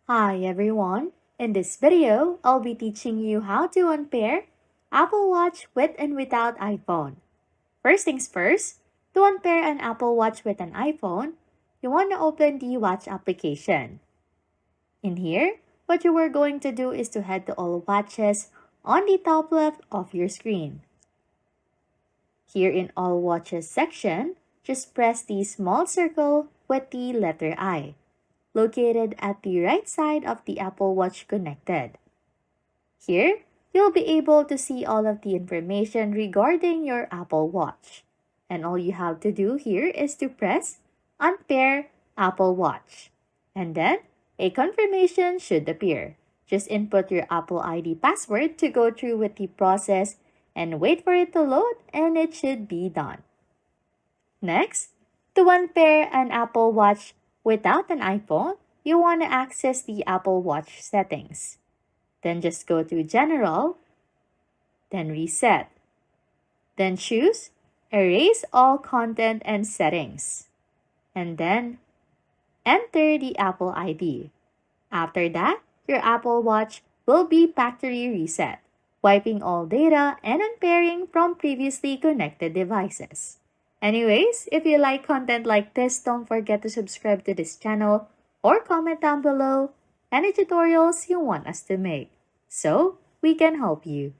Hi everyone! In this video, I'll be teaching you how to unpair Apple Watch with and without iPhone. First things first, to unpair an Apple Watch with an iPhone, you want to open the Watch application. In here, what you are going to do is to head to All Watches on the top left of your screen. Here in All Watches section, just press the small circle with the letter I, located at the right side of the Apple Watch connected. Here, you'll be able to see all of the information regarding your Apple Watch. And all you have to do here is to press Unpair Apple Watch. And then, a confirmation should appear. Just input your Apple ID password to go through with the process and wait for it to load and it should be done. Next, to unpair an Apple Watch without an iPhone, you want to access the Apple Watch settings. Then just go to General, then Reset. Then choose Erase All Content and Settings. And then enter the Apple ID. After that, your Apple Watch will be factory reset, wiping all data and unpairing from previously connected devices. Anyways, if you like content like this, don't forget to subscribe to this channel or comment down below any tutorials you want us to make so we can help you.